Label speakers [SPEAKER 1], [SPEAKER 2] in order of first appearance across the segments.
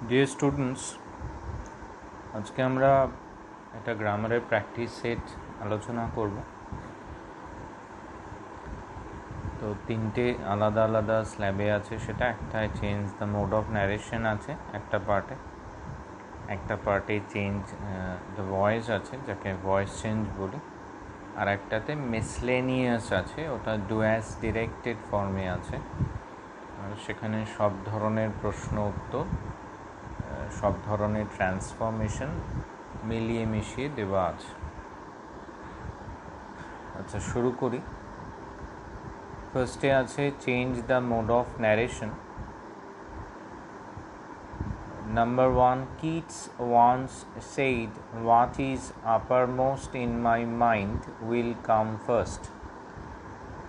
[SPEAKER 1] Dear students, আজকে আমরা একটা গ্রামারের প্র্যাকটিস সেট আলোচনা করব। তো তিনটে আলাদা আলাদা স্ল্যাবে আছে। সেটা একটায় change the mode of narration আছে একটা পার্টে চেঞ্জ দ্য ভয়েস আছে, যাকে ভয়েস চেঞ্জ বলি। আর একটাতে মিসলেনিয়াস আছে, ওটা ডুয়াস ডিরেক্টেড ফর্মে আছে। আর সেখানে সব ধরনের প্রশ্ন উত্তর, সব ধরনের ট্রান্সফরমেশন মিলিয়ে মিশিয়ে দেওয়া আছে। আচ্ছা, শুরু করি। ফার্স্টে আছে change the mode of narration. Number 1, Keats once said, "What is uppermost in my mind will come first."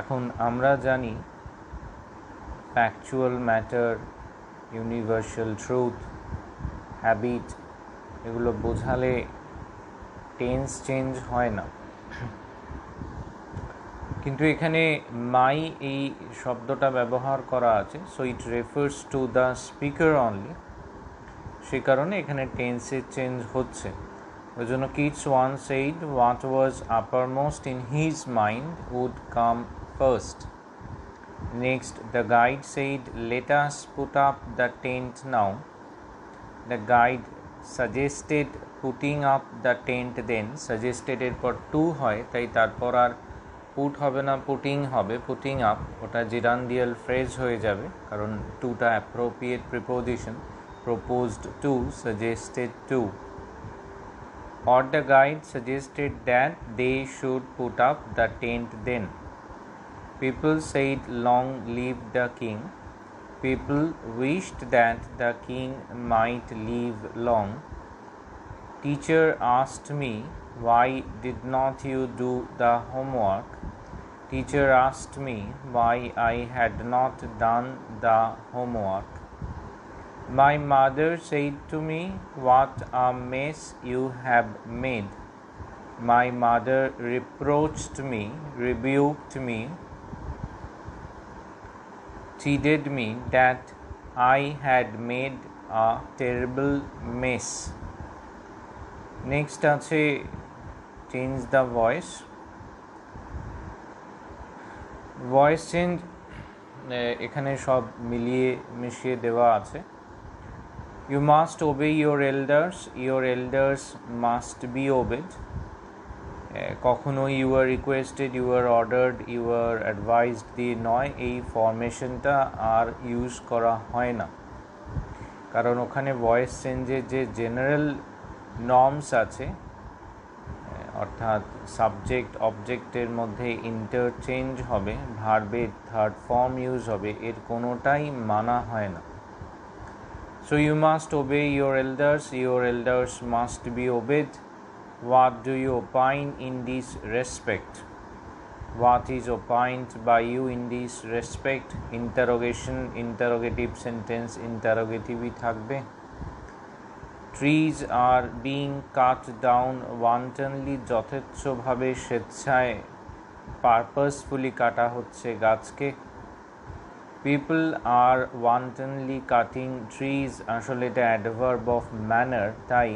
[SPEAKER 1] এখন আমরা জানি factual matter, universal truth, habit, এগুলো বোঝালে টেন্স চেঞ্জ হয় না। কিন্তু এখানে মাই এই শব্দটা ব্যবহার করা আছে, so it refers to the speaker only. সে কারণে এখানে টেন্সের চেঞ্জ হচ্ছে। ওই জন্য Keats one said what was uppermost in his mind would come first. Next, the guide said let us put up the tent now. The guide suggested putting up the tent then. সাজেস্টেডের পর to হয়, তাই তারপর আর put হবে না, putting হবে, putting up. ওটা gerundial phrase হয়ে যাবে, কারণ টুটা appropriate preposition. Proposed to, suggested to. Or the guide suggested that they should put up the tent then. People said, "Long live the king." People wished that the king might live long. Teacher asked me, "Why did not you do the homework?" Teacher asked me why I had not done the homework. My mother said to me, "What a mess you have made." My mother reproached me, rebuked me, chided me that I had made a terrible mess. Next আছে change the voice. Voice change এখানে সব মিলিয়ে মিশিয়ে দেওয়া আছে। You must obey your elders, your elders must be obeyed. কখনো you are requested, you are ordered, you are advised দিয়ে নয়, এই ফরমেশনটা আর ইউজ করা হয় না, কারণ ওখানে ভয়েস চেঞ্জের যে জেনারেল নর্মস আছে, অর্থাৎ সাবজেক্ট অবজেক্টের মধ্যে ইন্টারচেঞ্জ হবে, ভার্বের থার্ড ফর্ম ইউজ হবে, এর কোনোটাই মানা হয় না। So you must obey your elders must be obeyed. What do you opine in this respect? What is opined by you in this respect? Interrogation, interrogative sentence, interrogative থাকবে। Trees are being cut down wantonly, যথেচ্ছভাবে স্বেচ্ছায় purposefully কাটা হচ্ছে গাছকে। People are wantonly cutting trees, আসলে এটা adverb of manner, তাই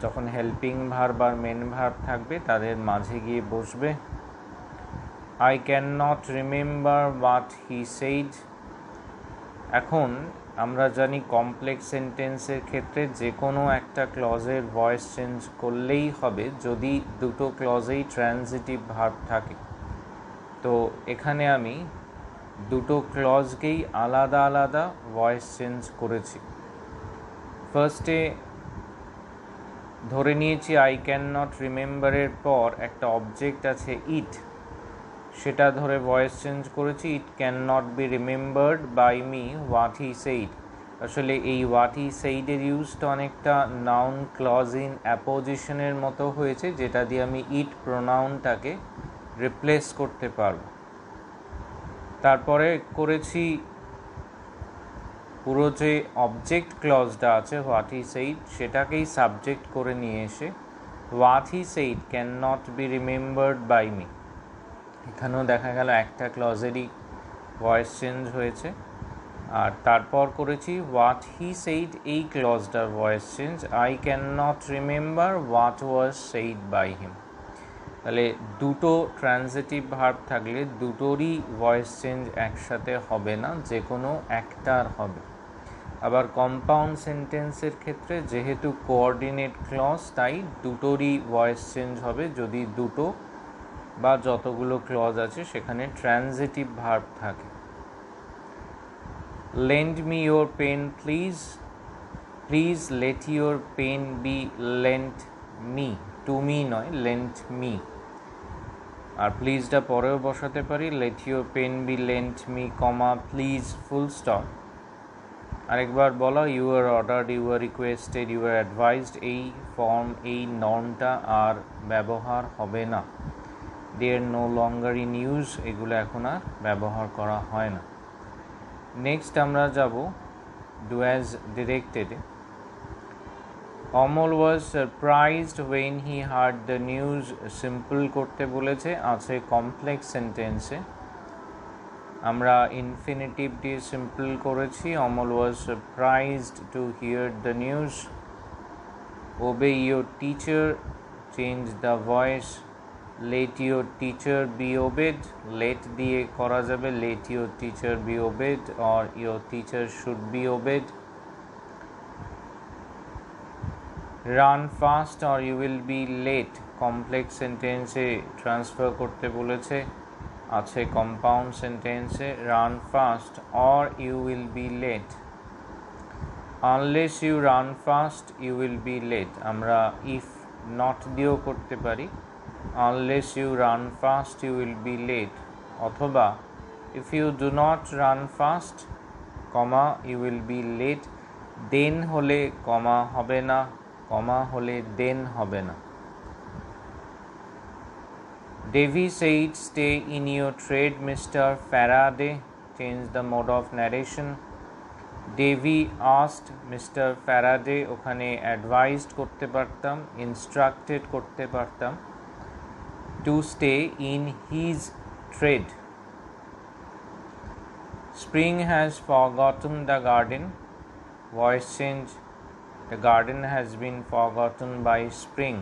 [SPEAKER 1] যখন helping verb আর main verb থাকবে তাদের মাঝে গিয়ে বসবে। I cannot remember what he said. এখন আমরা জানি কমপ্লেক্স সেন্টেন্সের ক্ষেত্রে যে কোনো একটা ক্লজের ভয়েস চেঞ্জ করলেই হবে যদি দুটো ক্লজেই ট্রানজিটিভ ভার্ব থাকে। তো এখানে আমি দুটো ক্লজকেই আলাদা আলাদা ভয়েস চেঞ্জ করেছি। ফার্স্টে ধরে নিয়েছি আই ক্যান নট রিমেম্বারের পর একটা অবজেক্ট আছে ইট, সেটা ধরে ভয়েস চেঞ্জ করেছি, it can not be remembered by me what he said. আসলে এই হোয়াট হি সেইডের ইউজটা অনেকটা নাউন ক্লজ ইন অ্যাপোজিশনের মতো হয়েছে, যেটা দিয়ে আমি ইট প্রোনাউনটাকে রিপ্লেস করতে পারবো। তারপরে করেছি পুরো যে অবজেক্ট ক্লজটা আছে হোয়াট হি সেইড, সেটাকেই সাবজেক্ট করে নিয়ে এসে what he said can not be remembered by me. এখানেও দেখা গেল একটা ক্লজেরই ভয়েস চেঞ্জ হয়েছে। আর তারপর করেছি হোয়াট হি সেইড, এই ক্লজটার voice change, I can not remember what was said by him. তাহলে দুটো ট্রানজিটিভ ভার্ব থাকলে দুটোরই ভয়েস চেঞ্জ একসাথে হবে না, যে কোনো একটার হবে। আবার কম্পাউন্ড সেন্টেন্সের ক্ষেত্রে যেহেতু কোঅর্ডিনেট ক্লজ, তাই দুটোরই ভয়েস চেঞ্জ হবে যদি দুটো বা যতগুলো ক্লজ আছে সেখানে ট্রানজিটিভ ভার্ব থাকে। lend me your pen please, please let your pen be lent me, to me নয়, lent me। আর প্লিজটা পরেও বসাতে পারি, let your pen be lent me, comma please full stop। আরেকবার বলা, you are ordered, you are requested, you are advised, এই form এই নর্মটা আর ব্যবহার হবে না। they are no longer in use, এগুলো এখন আর ব্যবহার করা হয় না। নেক্সট আমরা যাব do as directed। Amal was surprised when he heard the news, simple করতে বলেছে, আছে কমপ্লেক্স সেন্টেন্সে। আমরা ইনফিনিটিভ দিয়ে সিম্পল করেছি, Amal was surprised to hear the news। obey your teacher, change the voice, let your teacher be obeyed, let দিয়ে করা যাবে let your teacher be obeyed or your teacher should be obeyed। run fast or you will be late, complex সেন্টেন্সে transfer করতে বলেছে, আছে compound সেন্টেন্সে run fast or you will be late। unless you run fast you will be late, আমরা if not দিয়েও করতে পারি, unless you run fast you will be late, অথবা if you do not run fast, comma you will be late, then হলে কমা হবে না, কমা হলে then হবে না। Davy said stay in your trade Mr. Faraday, change the mode of narration। Davy asked Mr. Faraday, ওখানে advised করতে পারতাম, instructed করতে পারতাম, to stay in his trade। Spring has forgotten the garden, voice change, the garden has been forgotten by spring।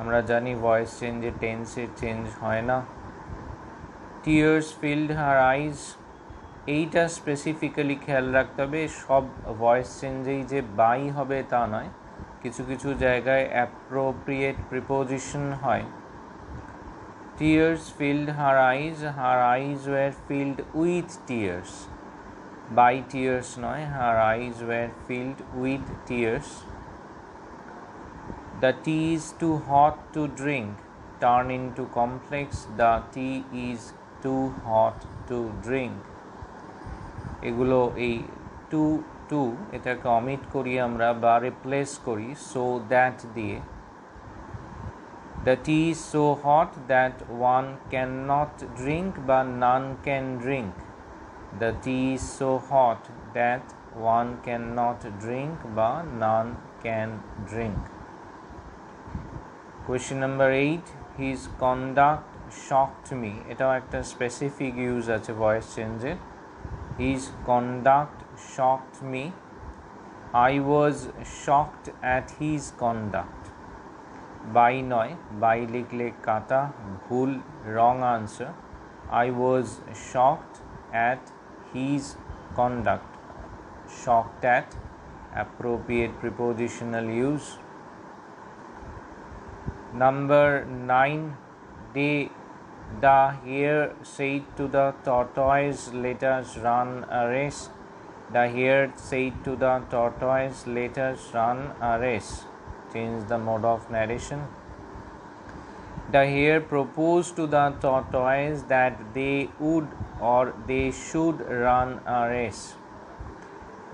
[SPEAKER 1] আমরা জানি voice চেঞ্জে টেন্সে change হয় না। tears filled her eyes, এইটা স্পেসিফিক্যালি খেয়াল রাখতে হবে, সব ভয়েস চেঞ্জেই যে বাই হবে তা নয়, কিছু কিছু জায়গায় অ্যাপ্রোপ্রিয়েট প্রিপোজিশন হয়। tears filled her eyes were filled with tears, by tears নয়, her eyes were filled with tears। the tea is too hot to drink, turn into complex, the tea is too hot to drink। এগুলো এই two এটাকে omit করি আমরা বা replace করি so that দিয়ে। the tea is so hot that one cannot drink বা none can drink, the tea is so hot that one cannot drink বা none can drink। question number 8, his conduct shocked me, এটাও একটা specific use আছে voice চেঞ্জের, his conduct shocked me, I was shocked at his conduct। by নয়, by লিখলে কাটা, ভুল, wrong answer, I was shocked at his conduct, shocked at appropriate prepositional use। number 9, the hare said to the tortoise let us run a race, the hare said to the tortoise let us run a race, change the mode of narration। the hare proposed to the tortoise that they would or they should run a race,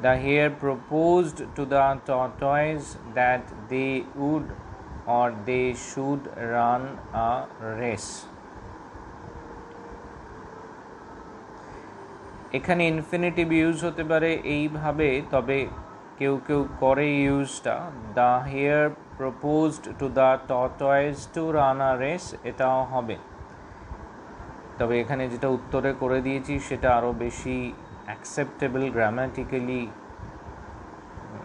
[SPEAKER 1] the hare proposed to the tortoise that they would or they should run a race। এখানে infinitive use হতে পারে এইভাবে, তবে কেউ কেউ করে ইউজটা the hare proposed to the tortoise to run a race, এটাও হবে। তবে এখানে যেটা উত্তরে করে দিয়েছি সেটা আরও বেশি অ্যাকসেপ্টেবল, গ্রামাটিক্যালি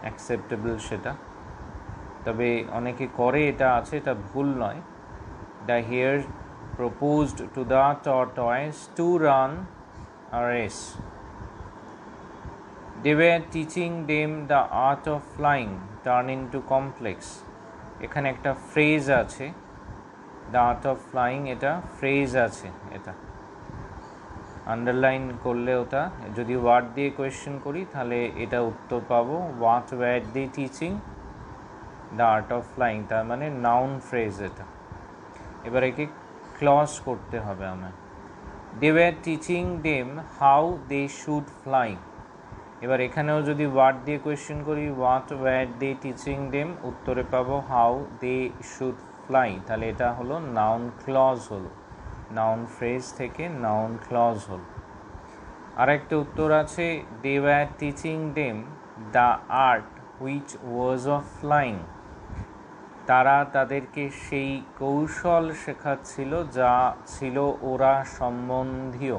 [SPEAKER 1] অ্যাকসেপ্টেবল সেটা, তবে অনেকে করে, এটা আছে, এটা ভুল নয়। The hare proposed to the tortoise to run a race. They were teaching them the art of flying, turning to complex. এখানে একটা ফ্রেজ আছে, দ্য আর্ট অফ ফ্লাইং, এটা ফ্রেজ আছে, এটা আন্ডারলাইন করলে ওটা, যদি ওয়ার্ড দিয়ে কোয়েশ্চেন করি তাহলে এটা উত্তর পাবো, what were they teaching the art of flying, তার মানে নাউন ফ্রেজ এটা। এবার একে ক্লজ করতে হবে আমায়। They were teaching them how they should fly. এবার এখানেও যদি ওয়ার্ড দিয়ে কোয়েশ্চেন করি, what were they teaching them, উত্তরে পাবো হাউ দে শুড ফ্লাই, তাহলে এটা হলো নাউন ক্লজ, হলো নাউন ফ্রেজ থেকে নাউন ক্লজ হলো। আর একটা উত্তর আছে, they were teaching them the art which was of flying. তারা তাদেরকে সেই কৌশল শেখাচ্ছিল যা ছিল ওরা সম্বন্ধীয়।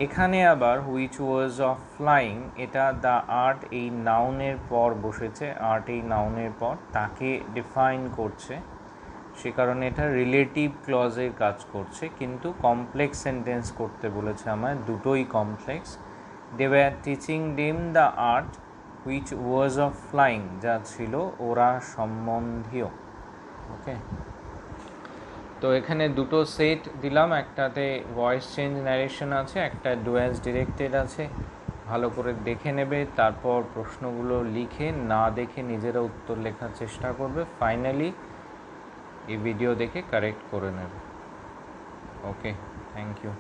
[SPEAKER 1] এখানে আবার হুইচ ওয়াজ অফ ফ্লাইং, এটা দ্য আর্ট এই নাউনের পর বসেছে, আর্ট এই নাউনের পর, তাকে ডিফাইন করছে, সে কারণে এটা রিলেটিভ ক্লজের কাজ করছে, কিন্তু কমপ্লেক্স সেন্টেন্স করতে বলেছে আমায়, দুটোই complex. They were teaching them the art which was of flying, যা ছিল ওরা সম্বন্ধীয়। ওকে, তো এখানে দুটো সেট দিলাম, একটাতে ভয়েস চেঞ্জ ন্যারেশন আছে, একটা ডু অ্যাজ ডিরেক্টেড আছে। ভালো করে দেখে নেবে, তারপর প্রশ্নগুলো লিখে না দেখে নিজেরা উত্তর লেখার চেষ্টা করবে, ফাইনালি এই ভিডিও দেখে কারেক্ট করে নেবে। ওকে, থ্যাংক ইউ।